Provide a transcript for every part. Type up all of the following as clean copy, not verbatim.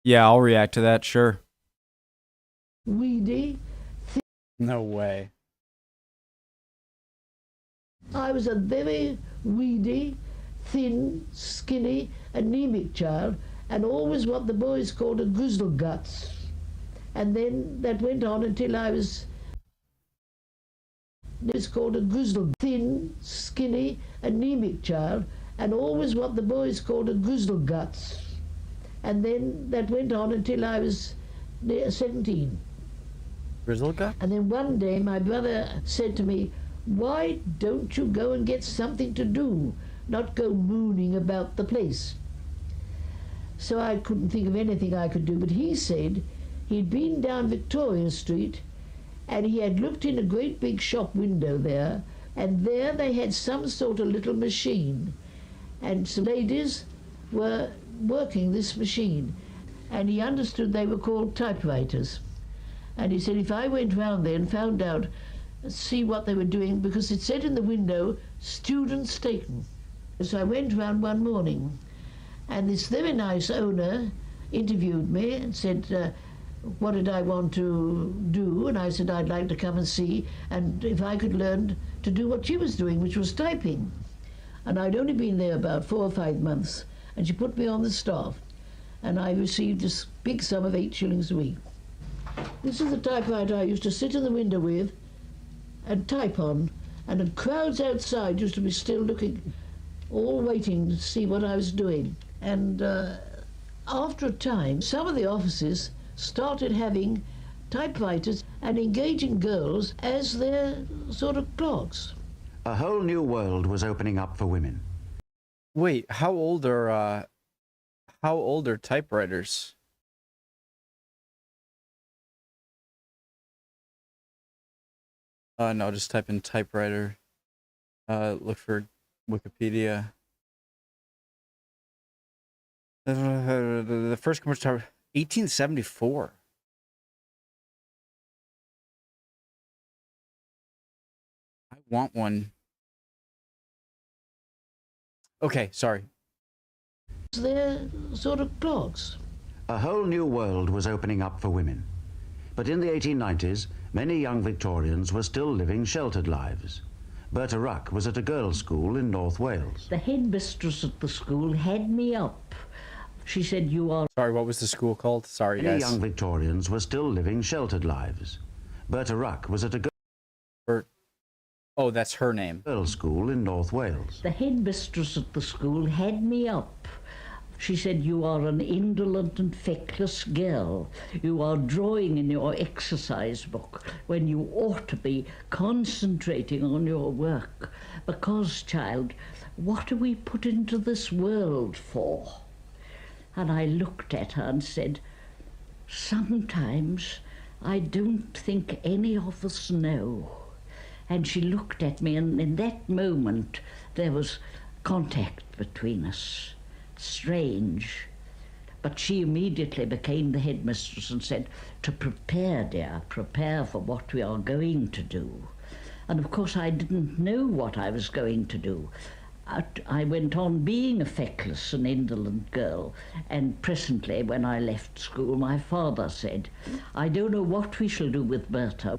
Yeah, I'll react to that, sure. weedy. No way. I was a very weedy, thin, skinny, anemic child, and always what the boys called a grizzle guts. And then that went on until I was, it's called a grizzle, thin, skinny, anemic child, and always what the boys called a grizzle guts. And then that went on until I was near 17. Grizzle gut? And then one day my brother said to me, why don't you go and get something to do, not go mooning about the place? So I couldn't think of anything I could do, but he said he'd been down Victoria Street and he had looked in a great big shop window there, and there they had some sort of little machine, and some ladies were working this machine, and he understood they were called typewriters. And he said if I went round there and found out, see what they were doing, because it said in the window, students taken. So I went round one morning, and this very nice owner interviewed me and said, what did I want to do? And I said I'd like to come and see, and if I could learn to do what she was doing, which was typing. And I'd only been there about 4 or 5 months, and she put me on the staff, and I received this big sum of 8 shillings a week. This is the typewriter I used to sit in the window with and type on, and the crowds outside used to be still looking, all waiting to see what I was doing. And after a time, some of the offices started having typewriters and engaging girls as their sort of clerks. A whole new world was opening up for women. Wait, how old are typewriters? No, just type in typewriter. Look for Wikipedia. The first commercial typewriter, 1874. I want one. Okay, sorry. They're sort of clerks. A whole new world was opening up for women. But in the 1890s, many young Victorians were still living sheltered lives. Berta Ruck was at a girls' school in North Wales. The headmistress at the school had me up. She said, you are... Sorry, what was the school called? Sorry, Many guys. young Victorians were still living sheltered lives. Berta Ruck was at a Oh, that's her name. girls' school in North Wales. The headmistress at the school had me up. She said, you are an indolent and feckless girl. You are drawing in your exercise book when you ought to be concentrating on your work. Because, child, what are we put into this world for? And I looked at her and said, sometimes I don't think any of us know. And she looked at me, and in that moment there was contact between us. Strange. But she immediately became the headmistress and said, to prepare, dear, prepare for what we are going to do. And of course I didn't know what I was going to do. I went on being a feckless and indolent girl, and presently when I left school my father said, I don't know what we shall do with Berta.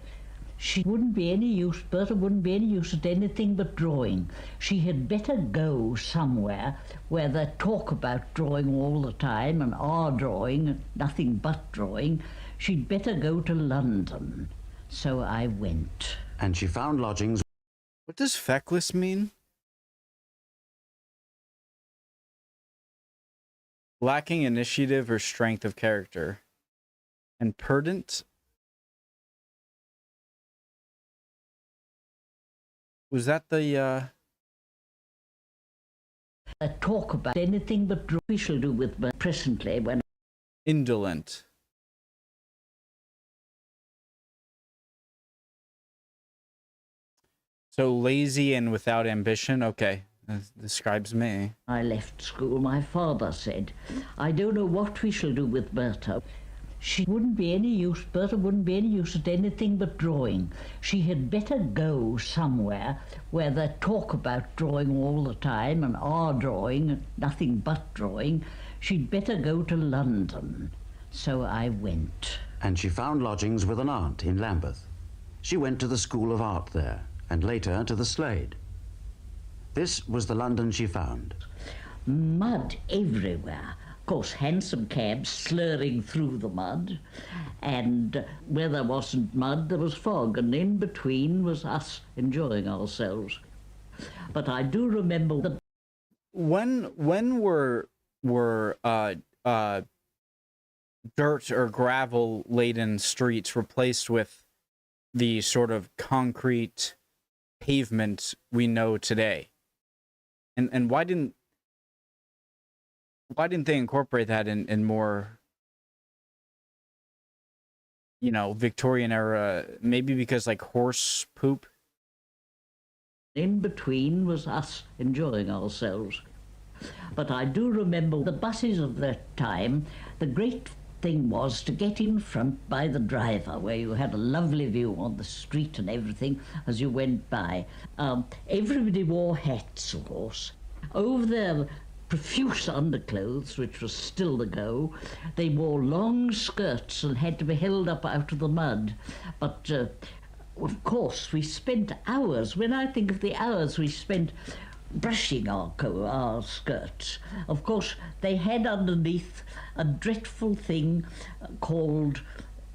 She wouldn't be any use, Berta wouldn't be any use at anything but drawing. She had better go somewhere where they talk about drawing all the time and are drawing, nothing but drawing. She'd better go to London. So I went. And she found lodgings. What does feckless mean? Lacking initiative or strength of character. And perdant? Was that the, Talk about anything but we shall do with presently when... Indolent. So lazy and without ambition? Okay, that describes me. I left school, my father said, I don't know what we shall do with Berta. She wouldn't be any use, Berta wouldn't be any use at anything but drawing. She had better go somewhere where they talk about drawing all the time and are drawing, nothing but drawing. She'd better go to London. So I went. And she found lodgings with an aunt in Lambeth. She went to the School of Art there, and later to the Slade. This was the London she found. Mud everywhere. Of course, hansom cabs slurring through the mud, and where there wasn't mud, there was fog, and in between was us enjoying ourselves. But I do remember the... When were dirt or gravel laden streets replaced with the sort of concrete pavement we know today? And why didn't they incorporate that in more, you know, Victorian era? Maybe because like horse poop? In between was us enjoying ourselves. But I do remember the buses of that time. The great thing was to get in front by the driver, where you had a lovely view on the street and everything as you went by. Everybody wore hats, of course. Over their profuse underclothes, which was still the go, they wore long skirts and had to be held up out of the mud. But of course, we spent hours, when I think of the hours we spent brushing our skirts. Of course, they had underneath a dreadful thing called,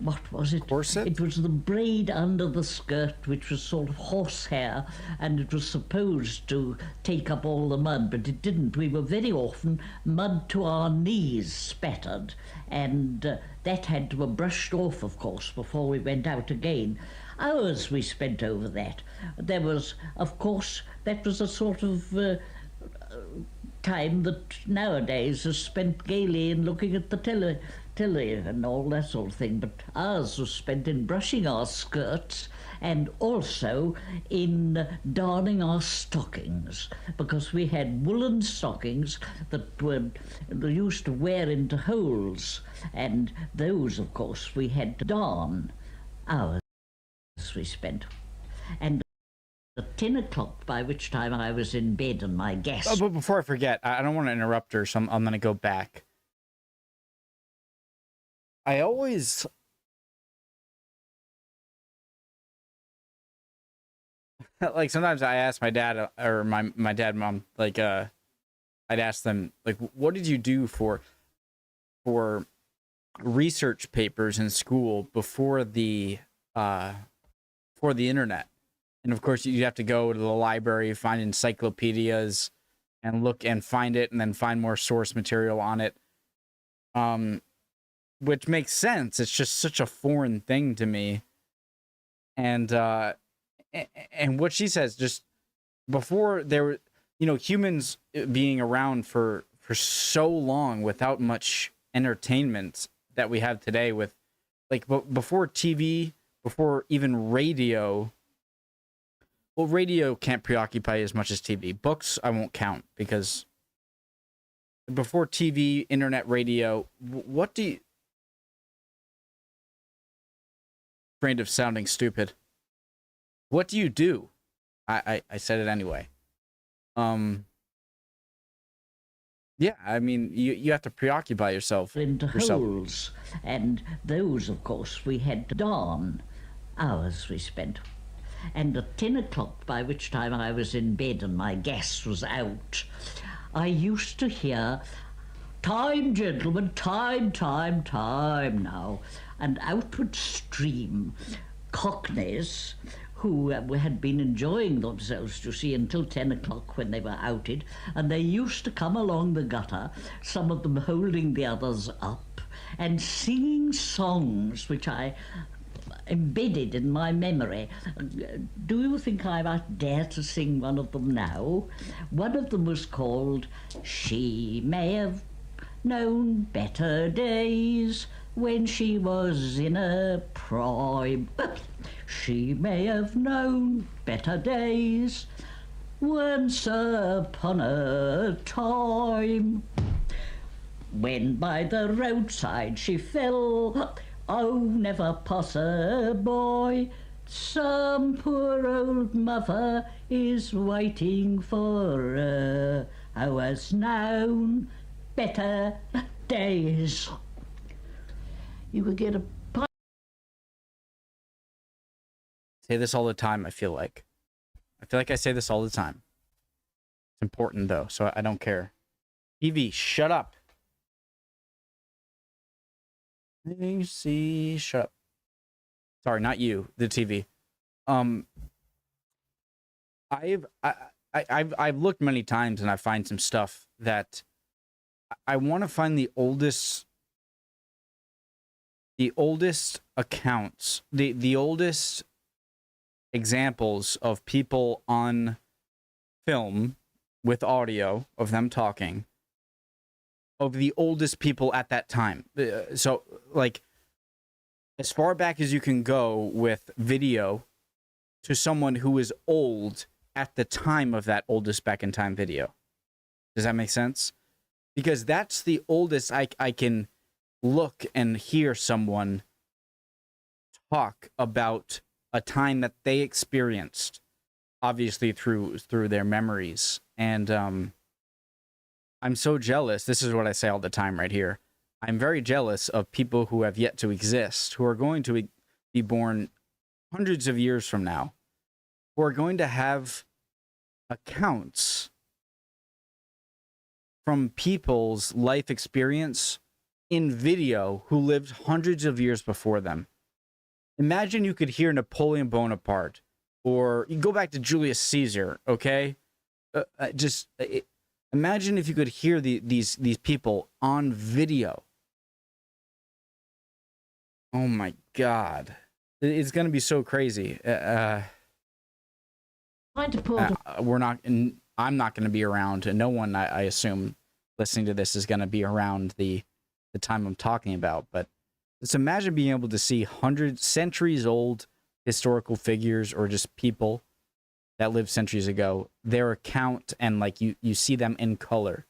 what was it? Corset? It was the braid under the skirt, which was sort of horsehair, and it was supposed to take up all the mud, but it didn't. We were very often mud to our knees spattered, and that had to be brushed off, of course, before we went out again. Hours we spent over that. There was, of course, that was a sort of time that nowadays is spent gaily in looking at the telly and all that sort of thing, but ours was spent in brushing our skirts and also in darning our stockings, because we had woolen stockings that were used to wear into holes, and those, of course, we had to darn. Hours we spent. And at 10 o'clock, by which time I was in bed and my guest... Oh, but before I forget, I don't want to interrupt her, so I'm going to go back. I always... like, sometimes I ask my dad, or my dad and mom, like, I'd ask them, like, what did you do for research papers in school before the internet? And of course, you have to go to the library, find encyclopedias, and look and find it, and then find more source material on it. Which makes sense. It's just such a foreign thing to me. And what she says, just before there were, you know, humans being around for so long without much entertainment that we have today, with like before TV, before even radio. Well, radio can't preoccupy as much as TV. Books I won't count, because before TV, internet, radio, what do you... Afraid of sounding stupid. What do you do? I said it anyway. Yeah, I mean, you have to preoccupy yourself. Into holes, and those, of course, we had to darn. Hours we spent. And at 10 o'clock, by which time I was in bed and my gas was out, I used to hear, "Time, gentlemen, time, time, time now," and out would stream cockneys who had been enjoying themselves, you see, until 10 o'clock when they were outed, and they used to come along the gutter, some of them holding the others up, and singing songs which I embedded in my memory. Do you think I might dare to sing one of them now? One of them was called "She May Have Known Better Days When She Was in Her Prime." She may have known better days once upon a time, when by the roadside she fell. Oh, never possible, some poor old mother is waiting for her, who has known better days. You could get a pint. Say this all the time, I feel like. I say this all the time. It's important, though, so I don't care. TV, shut up. You see, shut up. Sorry, not you, the TV. I've looked many times and I find some stuff that I want to find the oldest accounts, the oldest examples of people on film with audio of them talking, of the oldest people at that time. So, like, as far back as you can go with video to someone who is old at the time of that oldest back in time video. Does that make sense? Because that's the oldest I can look and hear someone talk about a time that they experienced, obviously through their memories. And I'm so jealous. This is what I say all the time right here. I'm very jealous of people who have yet to exist, who are going to be born hundreds of years from now, who are going to have accounts from people's life experience in video who lived hundreds of years before them. Imagine you could hear Napoleon Bonaparte, or you go back to Julius Caesar, okay? Imagine if you could hear these people on video. Oh my God. It's going to be so crazy. I'm not going to be around, and no one, I assume, listening to this is going to be around the time I'm talking about. But just imagine being able to see centuries old historical figures, or just people that lived centuries ago, their account, and like you see them in color.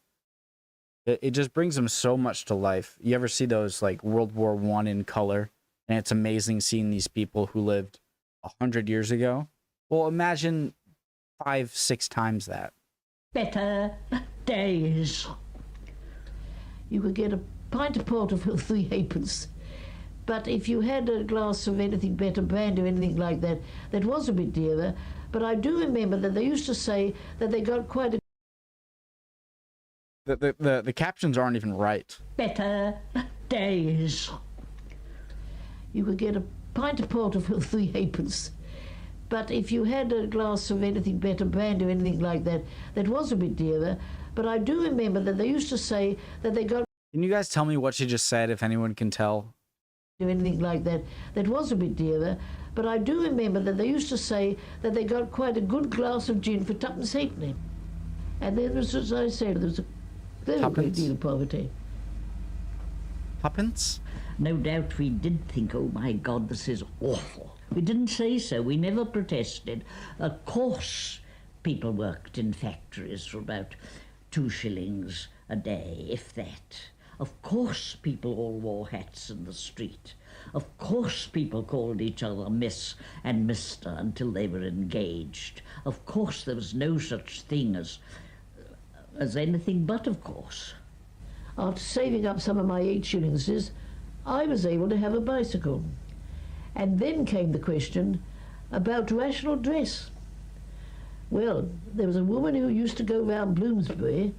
It just brings them so much to life. You ever see those like World War I in color? And it's amazing seeing these people who lived 100 years ago. Well, imagine 5-6 times that. Better days. You could get a pint of porter for 3 halfpence. But if you had a glass of anything better, brandy or anything like that, that was a bit dearer. But I do remember that they used to say that they got quite a... The captions aren't even right. Better days. You could get a pint of porter for 3 halfpence. But if you had a glass of anything better, brandy or anything like that, that was a bit dearer. But I do remember that they used to say that they got... Can you guys tell me what she just said, if anyone can tell? Anything like that, that was a bit dearer. But I do remember that they used to say that they got quite a good glass of gin for 2.5 halfpenny. And then, as I said, there was a very great deal of poverty. 2.5? No doubt we did think, oh my God, this is awful. We didn't say so. We never protested. Of course, people worked in factories for about 2 shillings a day, if that. Of course, people all wore hats in the street. Of course, people called each other Miss and Mister until they were engaged. Of course, there was no such thing as anything but, of course. After saving up some of my 8 shillingses, I was able to have a bicycle. And then came the question about rational dress. Well, there was a woman who used to go round Bloomsbury,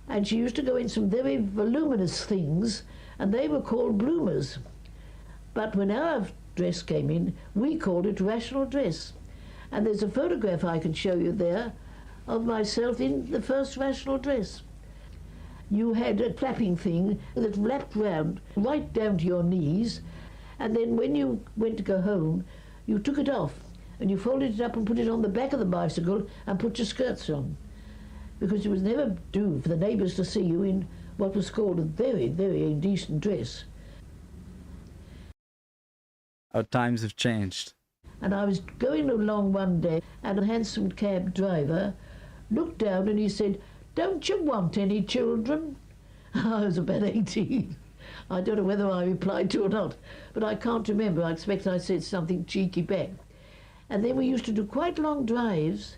and she used to go in some very voluminous things, and they were called bloomers. But when our dress came in, we called it rational dress. And there's a photograph I can show you there of myself in the first rational dress. You had a flapping thing that wrapped round right down to your knees, and then when you went to go home, you took it off, and you folded it up and put it on the back of the bicycle and put your skirts on. Because it would never do for the neighbours to see you in what was called a very, very indecent dress. How times have changed. And I was going along one day, and a hansom cab driver looked down and he said, "Don't you want any children?" I was about 18. I don't know whether I replied to or not, but I can't remember. I expect I said something cheeky back. And then we used to do quite long drives.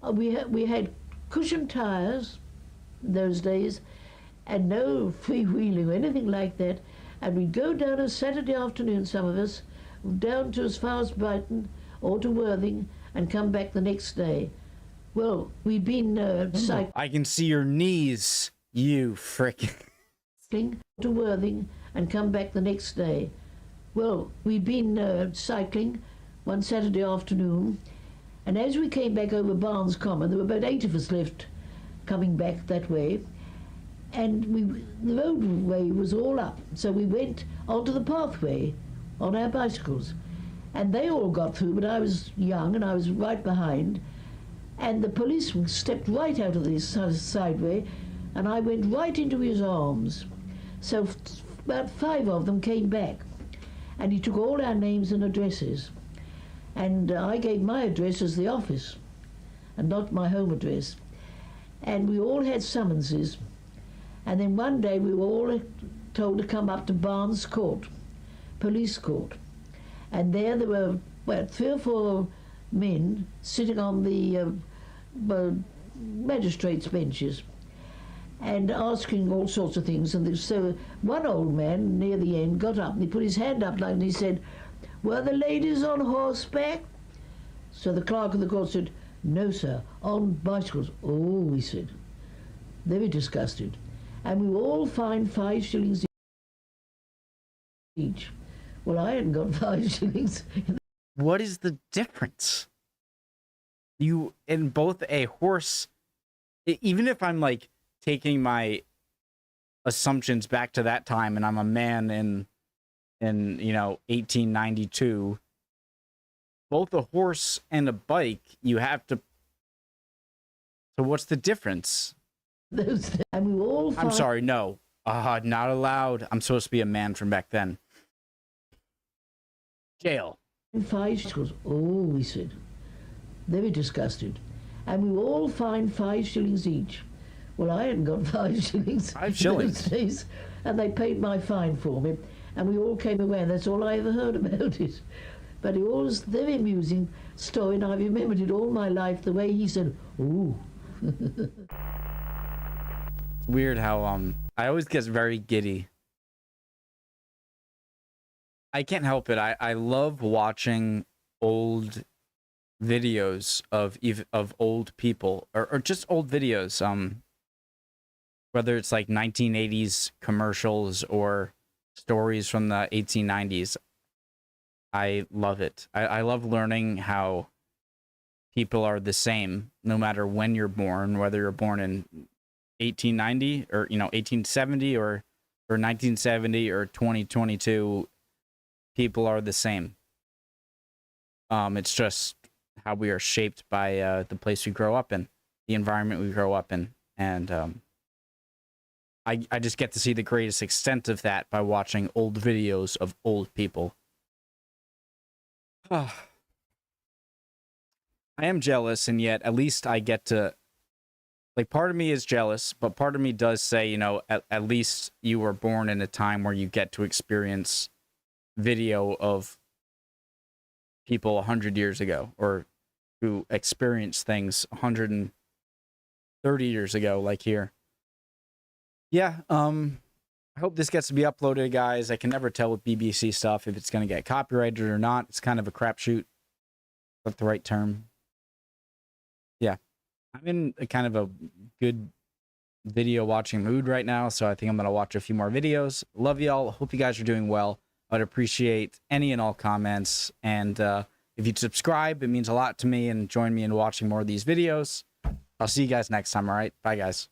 We had cushioned tyres in those days, and no freewheeling or anything like that. And we'd go down a Saturday afternoon, some of us, down to as far as Brighton or to Worthing and come back the next day. Well, we'd been cycling I can see your knees, you frickin'. to Worthing and come back the next day. Well, we'd been cycling one Saturday afternoon, and as we came back over Barnes Common, there were about 8 of us left coming back that way, and the roadway was all up, so we went onto the pathway on our bicycles, and they all got through, but I was young and I was right behind, and the policeman stepped right out of this sideway, and I went right into his arms. So about 5 of them came back, and he took all our names and addresses, and I gave my address as the office and not my home address, and we all had summonses. And then one day we were all told to come up to Barnes Court, police court, and there were about 3 or 4 men sitting on the magistrates' benches and asking all sorts of things. And so one old man near the end got up and he put his hand up like, and he said, "Were the ladies on horseback?" So the clerk of the court said, "No, sir, on bicycles." "Oh," he said, very disgusted. And we were all fined 5 shillings each. Well, I hadn't got 5 shillings. What is the difference? You, in both a horse, even if I'm like taking my assumptions back to that time and I'm a man in 1892, both a horse and a bike, you have to. So what's the difference? And we were all I'm sorry, no. Not allowed. I'm supposed to be a man from back then. Jail. 5 shillings. "Oh," he said, very disgusted. And we were all fined 5 shillings each. Well, I hadn't got 5 shillings. 5 shillings? Those days, and they paid my fine for me. And we all came away, and that's all I ever heard about it. But it was a very amusing story, and I remembered it all my life, the way he said, "Ooh." It's weird how I always get very giddy. I can't help it. I love watching old videos of old people or just old videos. Whether it's like 1980s commercials or stories from the 1890s. I love it. I love learning how people are the same no matter when you're born, whether you're born in 1890 or 1870 or 1970 or 2022. People are the same. It's just how we are shaped by the place we grow up in, the environment we grow up in, and I just get to see the greatest extent of that by watching old videos of old people. I am jealous, and yet at least I get to, like, part of me is jealous, but part of me does say, at least you were born in a time where you get to experience video of people 100 years ago, or who experienced things 130 years ago, like here. Yeah, I hope this gets to be uploaded, guys. I can never tell with BBC stuff if it's going to get copyrighted or not. It's kind of a crapshoot. That's the right term. Yeah, I'm in a kind of a good video watching mood right now, so I think I'm going to watch a few more videos. Love y'all. Hope you guys are doing well. I'd appreciate any and all comments, and if you'd subscribe, it means a lot to me, and join me in watching more of these videos. I'll see you guys next time, all right? Bye, guys.